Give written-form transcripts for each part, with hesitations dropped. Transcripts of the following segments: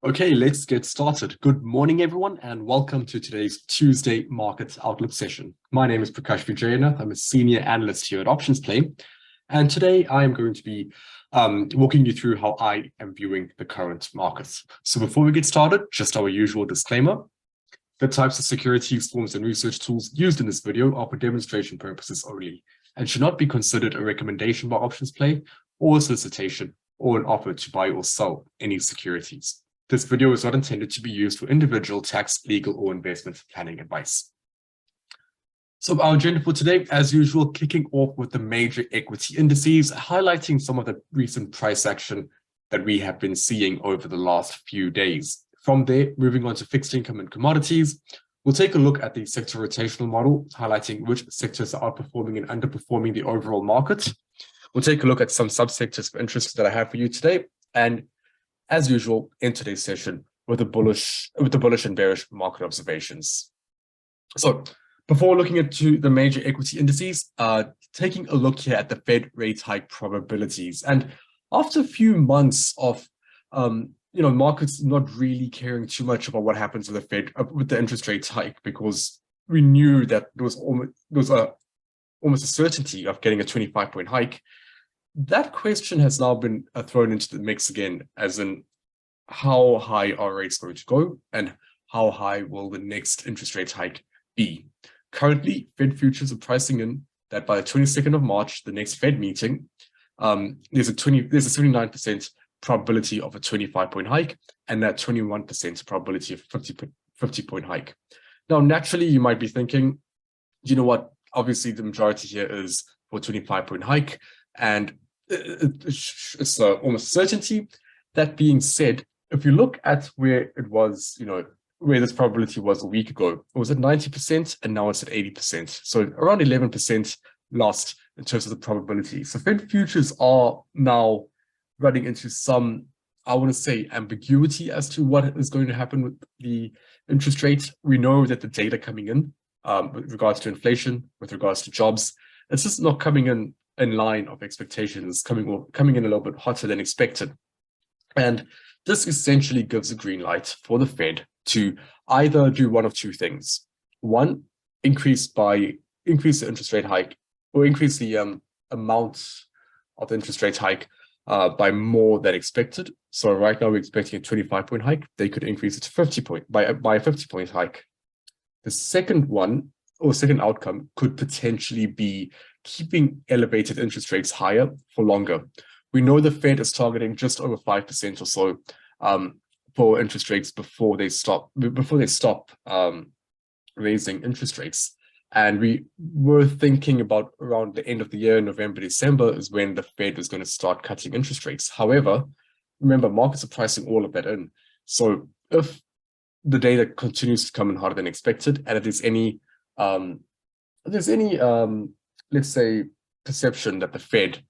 Okay, let's get started. Good morning, everyone, and welcome to today's Tuesday Market Outlook session. My name is Prakash Vijayanath. I'm a senior analyst here at Options Play, and today I am going to be walking you through how I am viewing the current markets. So before we get started, just our usual disclaimer. The types of securities, forms, and research tools used in this video are for demonstration purposes only and should not be considered a recommendation by Options Play or a solicitation or an offer to buy or sell any securities. This video is not intended to be used for individual tax, legal, or investment planning advice. So our agenda for today, as usual, kicking off with the major equity indices, highlighting some of the recent price action that we have been seeing over the last few days. From there, moving on to fixed income and commodities, we'll take a look at the sector rotational model, highlighting which sectors are outperforming and underperforming the overall market. We'll take a look at some subsectors of interest that I have for you today, and as usual, in today's session with the bullish and bearish market observations. So before looking into the major equity indices, taking a look here at the Fed rate hike probabilities. And after a few months of markets not really caring too much about what happens with the Fed with the interest rate hike, because we knew that there was almost a certainty of getting a 25-point hike. That question has now been thrown into the mix again, as in how high are rates going to go and how high will the next interest rate hike be. Currently, Fed futures are pricing in that by the 22nd of March, the next Fed meeting, there's a 79% probability of a 25-point hike and that 21% probability of 50-point hike. Now, naturally, you might be thinking, you know what, obviously the majority here is for a 25-point hike, and it's almost certainty. That being said, if you look at where it was, where this probability was a week ago, it was at 90% and now it's at 80%. So around 11% lost in terms of the probability. So Fed futures are now running into some, I want to say, ambiguity as to what is going to happen with the interest rate. We know that the data coming in with regards to inflation, with regards to jobs, it's just not coming in line of expectations, coming in a little bit hotter than expected. And this essentially gives a green light for the Fed to either do one of two things. One, increase the interest rate hike, or increase the amount of the interest rate hike by more than expected. So right now we're expecting a 25-point hike. They could increase it to 50-point by a 50-point hike. The second one, or second outcome, could potentially be keeping elevated interest rates higher for longer. We know the Fed is targeting just over 5% or so for interest rates before they stop raising interest rates. And we were thinking about around the end of the year, November, December, is when the Fed is going to start cutting interest rates. However, remember, markets are pricing all of that in. So if the data continues to come in harder than expected, and if there's any let's say, perception that the Fed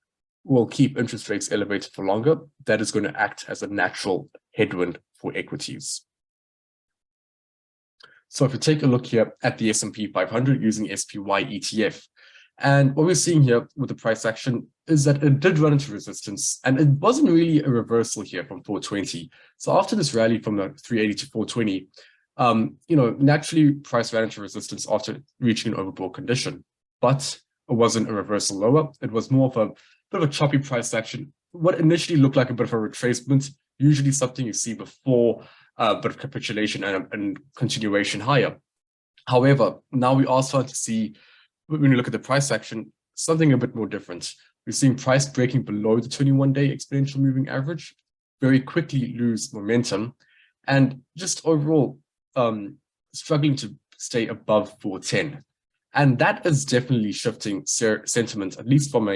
will keep interest rates elevated for longer, that is going to act as a natural headwind for equities. So if you take a look here at the S&P 500 using SPY ETF, and what we're seeing here with the price action is that it did run into resistance, and it wasn't really a reversal here from 420. So after this rally from the 380 to 420, naturally price ran into resistance after reaching an overbought condition, but it wasn't a reversal lower. It was more of a bit of a choppy price action. What initially looked like a bit of a retracement, usually something you see before a bit of capitulation and continuation higher. However, now we are starting to see, when you look at the price action, something a bit more different. We're seeing price breaking below the 21-day exponential moving average, very quickly lose momentum, and just overall struggling to stay above 410. And that is definitely shifting sentiment, at least from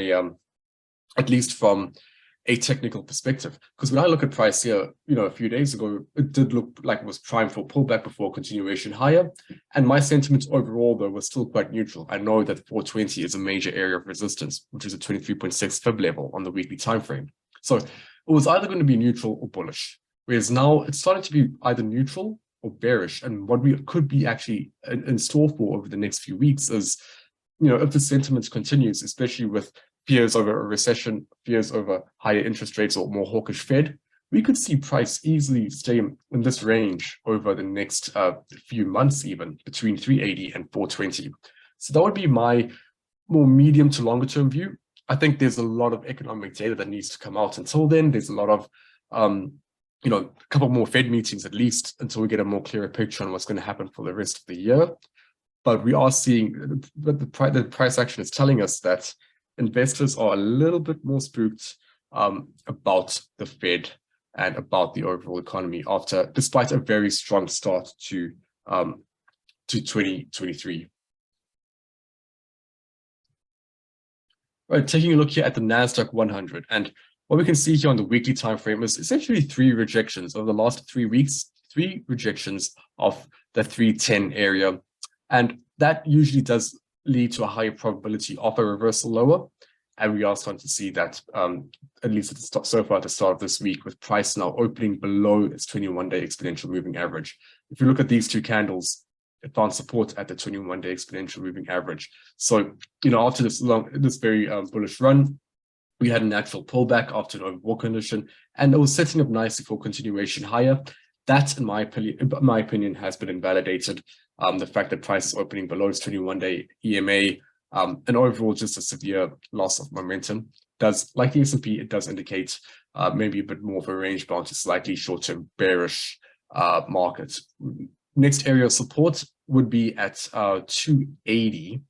a technical perspective. Because when I look at price here, a few days ago, it did look like it was primed for pullback before continuation higher. And my sentiment overall, though, was still quite neutral. I know that 420 is a major area of resistance, which is a 23.6 fib level on the weekly time frame. So it was either going to be neutral or bullish. Whereas now it's starting to be either neutral or bearish. And what we could be actually in store for over the next few weeks is, if the sentiment continues, especially with fears over a recession, fears over higher interest rates or more hawkish Fed, we could see price easily stay in this range over the next few months, even between 380 and 420. So that would be my more medium to longer term view. I think there's a lot of economic data that needs to come out until then. There's a lot of, a couple more Fed meetings at least until we get a more clearer picture on what's going to happen for the rest of the year. But we are seeing that the price action is telling us that investors are a little bit more spooked about the Fed and about the overall economy despite a very strong start to 2023. Right, taking a look here at the NASDAQ 100, and what we can see here on the weekly time frame is essentially 3 rejections over the last 3 weeks, 3 rejections of the 310 area, and that usually does lead to a higher probability of a reversal lower. And we are starting to see that, at least so far at the start of this week, with price now opening below its 21-day exponential moving average. If you look at these 2 candles, it found support at the 21-day exponential moving average. So, after this very bullish run, we had a natural pullback after an overbought condition, and it was setting up nicely for continuation higher. That, in my opinion, has been invalidated. The fact that price is opening below its 21-day EMA, and overall just a severe loss of momentum, does, like the S&P, it does indicate maybe a bit more of a range bound to slightly short-term bearish market. Next area of support would be at 280.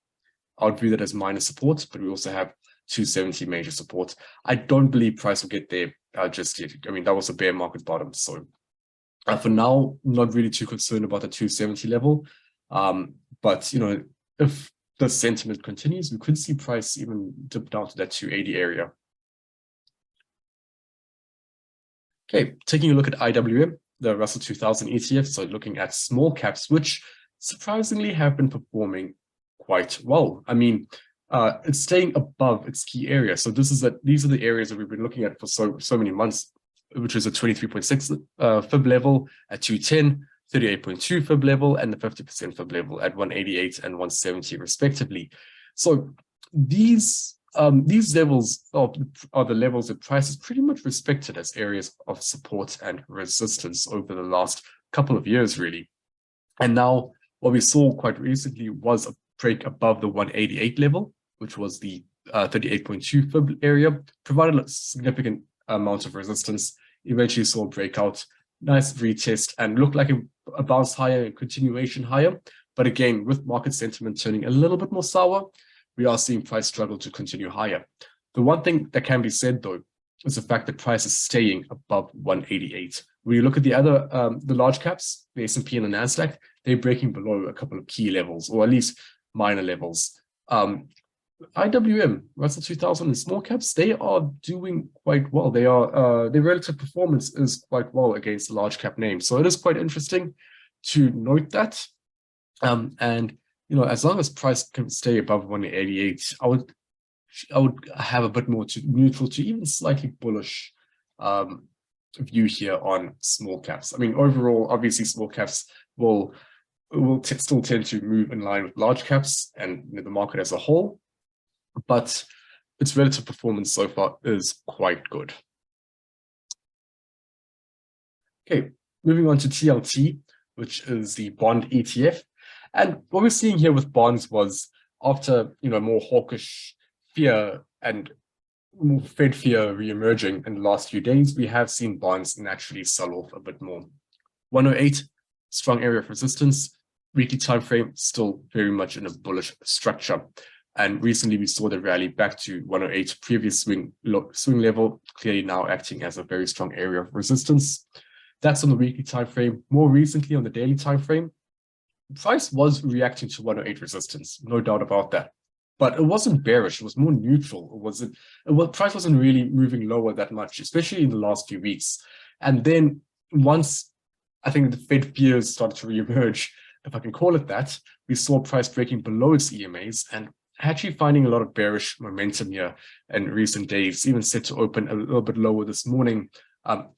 I would view that as minor support, but we also have 270 major support. I don't believe price will get there just yet. I mean, that was a bear market bottom. So for now, not really too concerned about the 270 level. But, if the sentiment continues, we could see price even dip down to that 280 area. Okay, taking a look at IWM, the Russell 2000 ETF, so looking at small caps, which surprisingly have been performing quite well. I mean, it's staying above its key area. So these are the areas that we've been looking at for so many months, which is a 23.6 fib level at 210, 38.2 fib level, and the 50% fib level at 188 and 170 respectively. So these levels are the levels that price is pretty much respected as areas of support and resistance over the last couple of years, really. And now what we saw quite recently was a break above the 188 level, which was the 38.2 fib area, provided a significant amount of resistance, eventually saw a breakout, nice retest, and looked like a bounce higher and continuation higher. But again, with market sentiment turning a little bit more sour, we are seeing price struggle to continue higher. The one thing that can be said, though, is the fact that price is staying above 188. When you look at the other, the large caps, the S&P and the NASDAQ, they're breaking below a couple of key levels, or at least minor levels. IWM, Russell 2000 and small caps, they are doing quite well. Their relative performance is quite well against the large cap names. So it is quite interesting to note that. And as long as price can stay above 188, I would have a bit more to neutral to even slightly bullish view here on small caps. I mean, overall, obviously, small caps will still tend to move in line with large caps and the market as a whole, but its relative performance so far is quite good. Okay, moving on to TLT, which is the bond ETF. And what we're seeing here with bonds was after more hawkish fear and more Fed fear re-emerging in the last few days, we have seen bonds naturally sell off a bit more. 108, strong area of resistance. Weekly time frame still very much in a bullish structure. And recently we saw the rally back to 108 previous swing level, clearly now acting as a very strong area of resistance. That's on the weekly time frame. More recently on the daily time frame, price was reacting to 108 resistance, no doubt about that. But it wasn't bearish, it was more neutral. Price wasn't really moving lower that much, especially in the last few weeks. And then once I think the Fed fears started to reemerge, if I can call it that, we saw price breaking below its EMAs and actually finding a lot of bearish momentum here in recent days, even set to open a little bit lower this morning,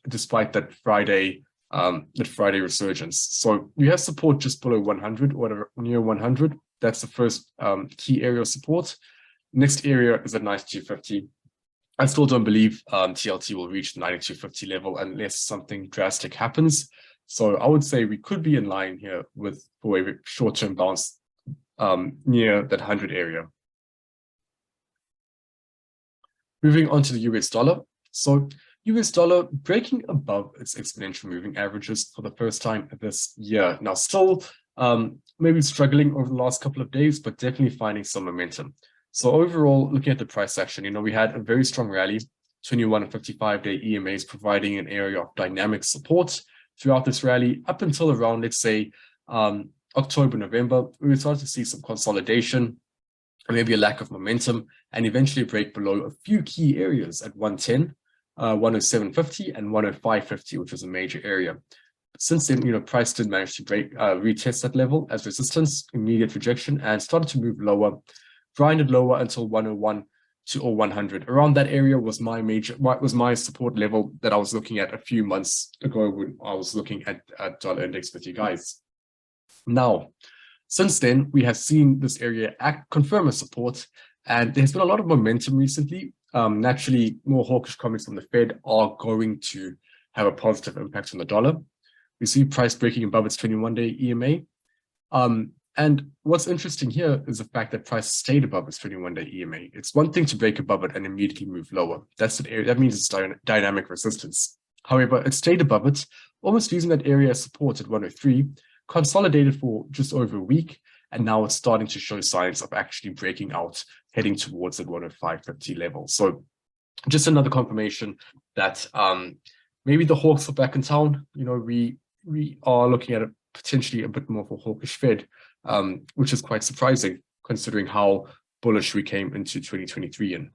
despite that Friday resurgence. So we have support just below 100 or near 100. That's the first key area of support. Next area is a nice 250. I still don't believe TLT will reach the 92.50 level unless something drastic happens. So I would say we could be in line here for a short-term bounce near that 100 area. Moving on to the US dollar. So US dollar breaking above its exponential moving averages for the first time this year. Now still maybe struggling over the last couple of days, but definitely finding some momentum. So overall, looking at the price action, we had a very strong rally, 21 and 55-day EMAs providing an area of dynamic support throughout this rally up until around, let's say, October, November. We started to see some consolidation, maybe a lack of momentum, and eventually break below a few key areas at 110, 107.50 and 105.50, which was a major area. Since then, price did manage to retest that level as resistance, immediate rejection, and started to move lower, grinded lower until 101 to 100. Around that area was my support level that I was looking at a few months ago when I was looking at dollar index with you guys. Now, since then, we have seen this area confirm a support, and there's been a lot of momentum recently. Naturally, more hawkish comments from the Fed are going to have a positive impact on the dollar. We see price breaking above its 21-day EMA. And what's interesting here is the fact that price stayed above its 21-day EMA. It's one thing to break above it and immediately move lower. That's an area, that means it's dynamic resistance. However, it stayed above it, almost using that area as support at 103, consolidated for just over a week, and now it's starting to show signs of actually breaking out, heading towards that 105.50 level. So just another confirmation that maybe the hawks are back in town. We are looking at potentially a bit more of a hawkish Fed, which is quite surprising considering how bullish we came into 2023 in.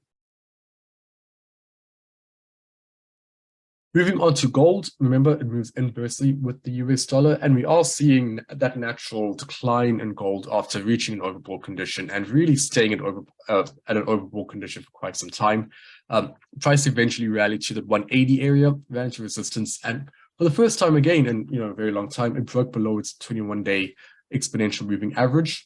Moving on to gold, remember it moves inversely with the US dollar, and we are seeing that natural decline in gold after reaching an overbought condition and really staying at an overbought condition for quite some time. Price eventually rallied to the 180 area, ran into resistance, and for the first time again in a very long time, it broke below its 21-day exponential moving average.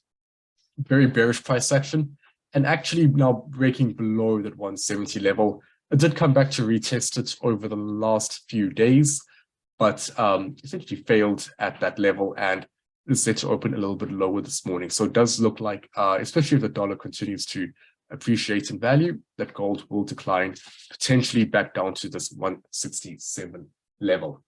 Very bearish price action, and actually now breaking below that 170 level. It did come back to retest it over the last few days, but essentially failed at that level and is set to open a little bit lower this morning. So it does look like, especially if the dollar continues to appreciate in value, that gold will decline potentially back down to this 167 level.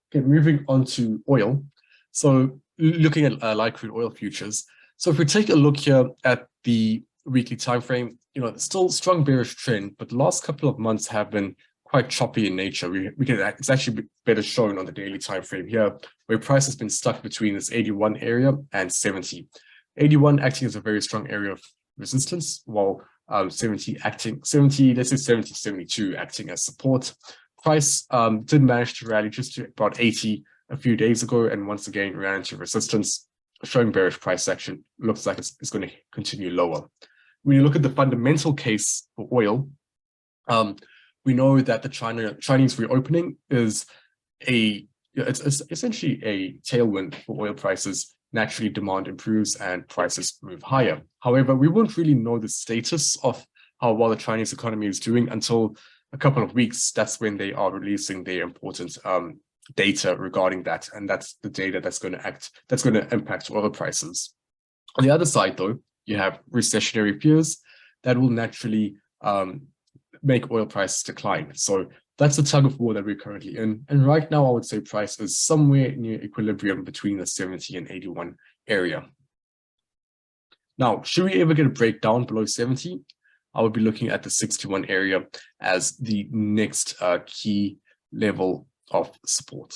Okay, moving on to oil. So looking at light crude oil futures. So if we take a look here at the weekly time frame, still strong bearish trend, but the last couple of months have been quite choppy in nature. It's actually better shown on the daily time frame here, where price has been stuck between this 81 area and 70. 81 acting as a very strong area of resistance, while 70, let's say 70, 72 acting as support. Price did manage to rally just to about 80 a few days ago, and once again ran into resistance, showing bearish price action. Looks like it's going to continue lower. When you look at the fundamental case for oil, we know that the Chinese reopening is it's essentially a tailwind for oil prices. Naturally, demand improves and prices move higher. However, we won't really know the status of how well the Chinese economy is doing until a couple of weeks. That's when they are releasing their important data regarding that, and that's the data that's going to impact oil prices. On the other side, though, you have recessionary fears that will naturally make oil prices decline. So that's the tug of war that we're currently in. And right now, I would say price is somewhere near equilibrium between the 70 and 81 area. Now, should we ever get a breakdown below 70, I would be looking at the 61 area as the next key level of support.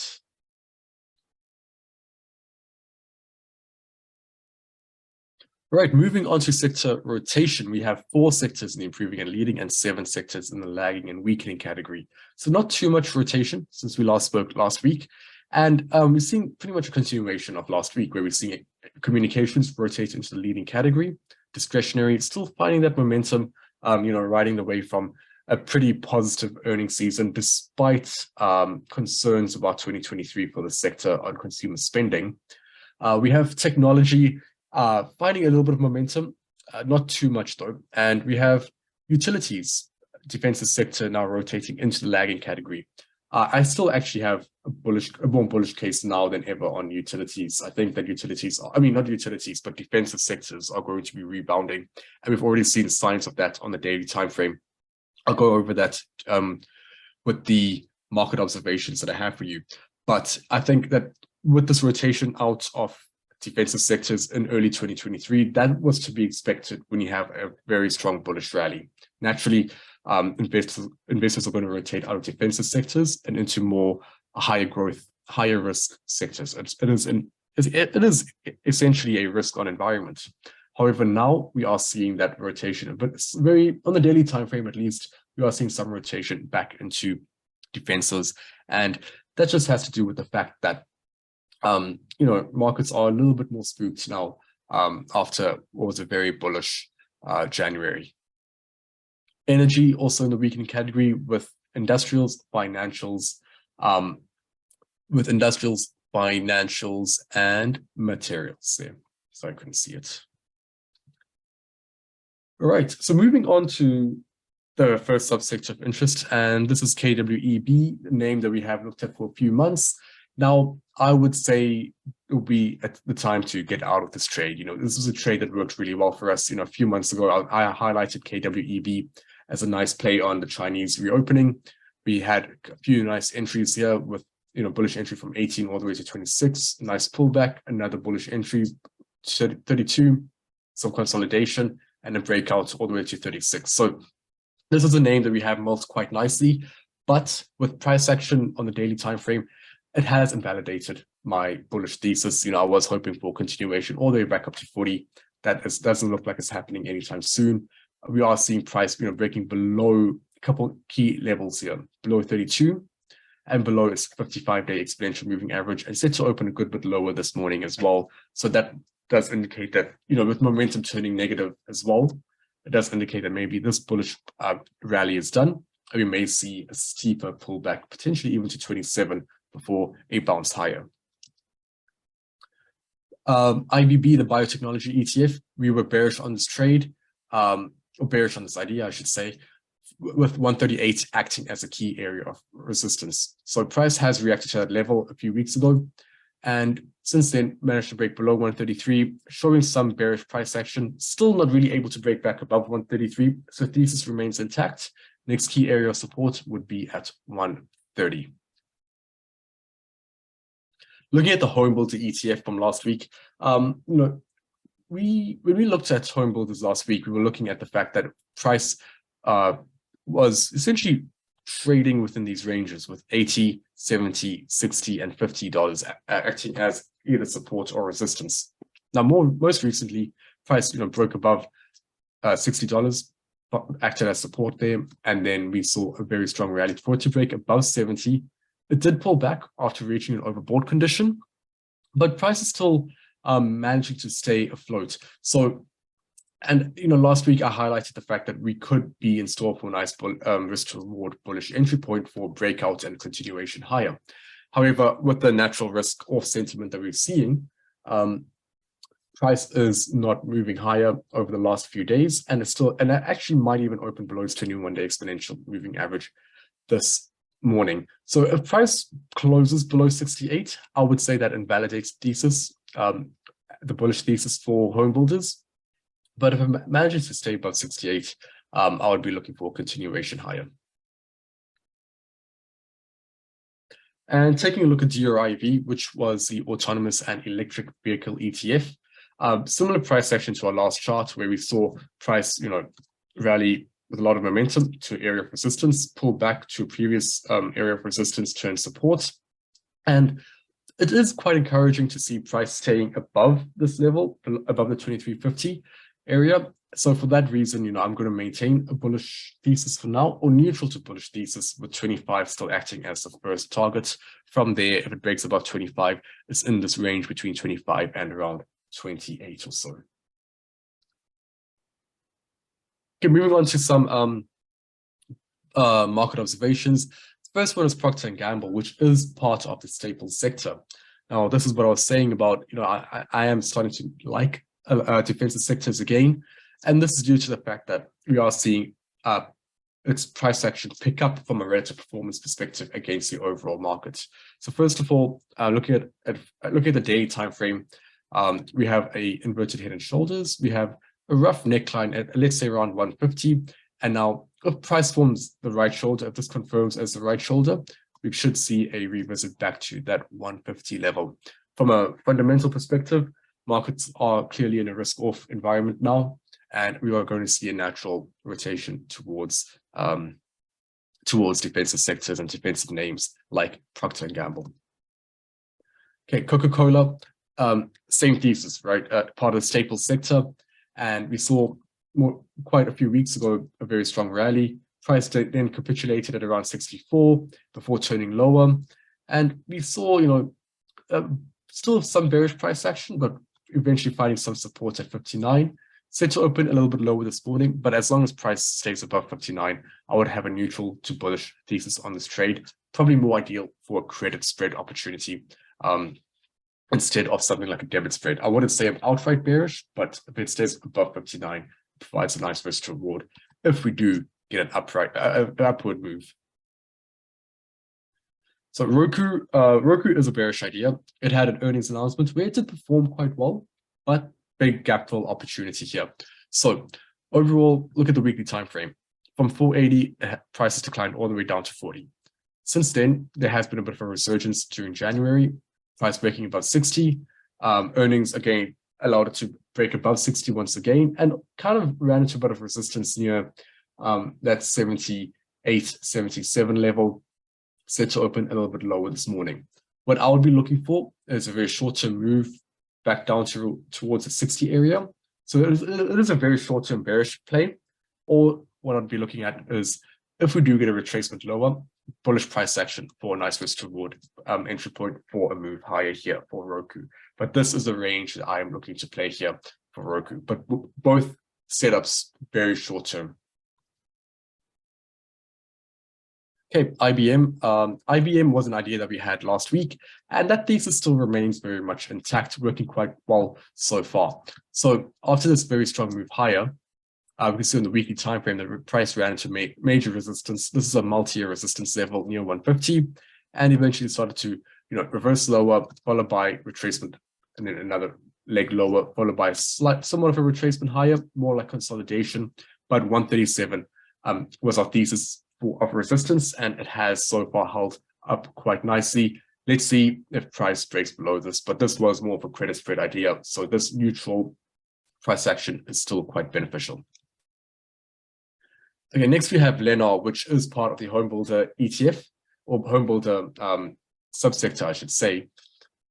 All right, moving on to sector rotation, we have 4 sectors in the improving and leading and 7 sectors in the lagging and weakening category. So not too much rotation since we last spoke last week. And we're seeing pretty much a continuation of last week, where we're seeing communications rotate into the leading category, discretionary, still finding that momentum, riding the way from a pretty positive earnings season, despite concerns about 2023 for the sector on consumer spending. We have technology finding a little bit of momentum, not too much though. And we have utilities, defensive sector now rotating into the lagging category. I still actually have a more bullish case now than ever on utilities. I think that utilities, not utilities, but defensive sectors are going to be rebounding. And we've already seen signs of that on the daily time frame. I'll go over that with the market observations that I have for you. But I think that with this rotation out of defensive sectors in early 2023, that was to be expected when you have a very strong bullish rally. Naturally, investors are going to rotate out of defensive sectors and into more higher growth, higher risk sectors. It is essentially a risk on environment. However, now we are seeing that rotation, but it's very on the daily time frame at least, we are seeing some rotation back into defenses, and that just has to do with the fact that markets are a little bit more spooked now after what was a very bullish January. Energy also in the weakening category with industrials, financials, and materials there. So I couldn't see it. All right, so moving on to the first subsector of interest, and this is KWEB, a name that we have looked at for a few months. Now, I would say it will be at the time to get out of this trade. This was a trade that worked really well for us. A few months ago, I highlighted KWEB as a nice play on the Chinese reopening. We had a few nice entries here with, bullish entry from 18 all the way to 26, nice pullback, another bullish entry, 32, some consolidation, and a breakout all the way to 36. So this is a name that we have modeled quite nicely, but with price action on the daily time frame, it has invalidated my bullish thesis. I was hoping for continuation all the way back up to 40. That doesn't look like it's happening anytime soon. We are seeing price, breaking below a couple key levels here, below 32 and below its 55-day exponential moving average, and set to open a good bit lower this morning as well. So that does indicate that, with momentum turning negative as well, it does indicate that maybe this bullish rally is done, and we may see a steeper pullback, potentially even to 27 before a bounce higher. IBB, the biotechnology ETF, we were bearish on this trade, or bearish on this idea, I should say, with 138 acting as a key area of resistance. So price has reacted to that level a few weeks ago, and since then managed to break below 133, showing some bearish price action, still not really able to break back above 133. So thesis remains intact. Next key area of support would be at 130. Looking at the home builder ETF from last week, when we looked at home builders last week, we were looking at the fact that price was essentially trading within these ranges with $80, $70, $60, and $50 acting as either support or resistance. Now, most recently, price broke above $60, acted as support there, and then we saw a very strong rally for it to break above 70. It did pull back after reaching an overbought condition, but price is still managing to stay afloat. So, and last week I highlighted the fact that we could be in store for a nice risk to reward bullish entry point for breakout and continuation higher. However, with the natural risk off sentiment that we're seeing, price is not moving higher over the last few days, and it actually might even open below its 21-day exponential moving average this morning. So if price closes below 68, I would say that invalidates thesis, the bullish thesis for home builders. But if it manages to stay above 68, I would be looking for a continuation higher. And taking a look at DRIV, which was the autonomous and electric vehicle ETF, similar price action to our last chart, where we saw price, rally with a lot of momentum to area of resistance, pull back to a previous area of resistance, turn support. And it is quite encouraging to see price staying above this level, above the 2350 area. So for that reason, I'm going to maintain a bullish thesis for now, or neutral to bullish thesis, with 25 still acting as the first target. From there, if it breaks above 25, it's in this range between 25 and around 28 or so. Okay, moving on to some market observations. The first one is Procter & Gamble, which is part of the staples sector. Now, this is what I was saying about, I am starting to like defensive sectors again. And this is due to the fact that we are seeing its price action pick up from a relative performance perspective against the overall market. So first of all, looking at the daily time frame, we have a inverted head and shoulders. We have a rough neckline at, let's say, around 150. And now if price forms the right shoulder, if this confirms as the right shoulder, we should see a revisit back to that 150 level. From a fundamental perspective, markets are clearly in a risk-off environment now, and we are going to see a natural rotation towards defensive sectors and defensive names like Procter & Gamble. Okay, Coca-Cola, same thesis, right? Part of the staples sector, and we saw quite a few weeks ago a very strong rally. Price then capitulated at around 64 before turning lower, and we saw, still some bearish price action, but eventually finding some support at 59. Set to open a little bit lower this morning, but as long as price stays above 59, I would have a neutral to bullish thesis on this trade. Probably more ideal for a credit spread opportunity instead of something like a debit spread. I wouldn't say I'm outright bearish, but if it stays above 59, it provides a nice risk to reward if we do get an upward move. So Roku is a bearish idea. It had an earnings announcement where it did perform quite well, but big gap fill opportunity here. So overall, look at the weekly time frame. From 480, prices declined all the way down to 40. Since then, there has been a bit of a resurgence during January, price breaking above 60. Earnings again allowed it to break above 60 once again, and kind of ran into a bit of resistance near that 78, 77 level, set to open a little bit lower this morning. What I would be looking for is a very short-term move back down towards the 60 area. So it is a very short-term bearish play. Or what I'd be looking at is if we do get a retracement lower, bullish price action for a nice risk to reward entry point for a move higher here for Roku. But this is the range that I am looking to play here for Roku. But both setups very short-term. Okay, IBM. IBM was an idea that we had last week, and that thesis still remains very much intact, working quite well so far. So after this very strong move higher, we can see on the weekly time frame that the price ran into major resistance. This is a multi-year resistance level near 150, and eventually started to reverse lower, followed by retracement, and then another leg lower, followed by somewhat of a retracement higher, more like consolidation. But 137 was our thesis of resistance, and it has so far held up quite nicely. Let's see if price breaks below this, but this was more of a credit spread idea, so this neutral price action is still quite beneficial. Okay, next we have Lennar, which is part of the home builder ETF, or home builder subsector, I should say.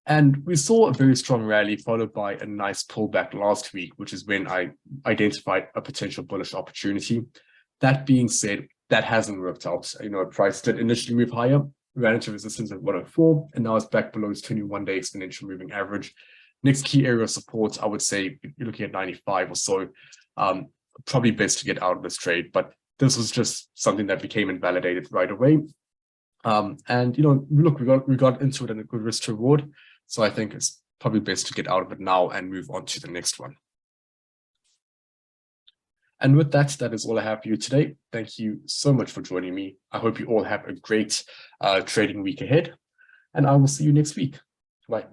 And we saw a very strong rally followed by a nice pullback last week, which is when I identified a potential bullish opportunity. That being said, that hasn't worked out. Price did initially move higher, ran into resistance at 104, and now it's back below its 21-day exponential moving average. Next key area of support, I would say, if you're looking at 95 or so, probably best to get out of this trade. But this was just something that became invalidated right away. And look, we got into it in a good risk to reward. So I think it's probably best to get out of it now and move on to the next one. And with that, that is all I have for you today. Thank you so much for joining me. I hope you all have a great trading week ahead, and I will see you next week. Bye.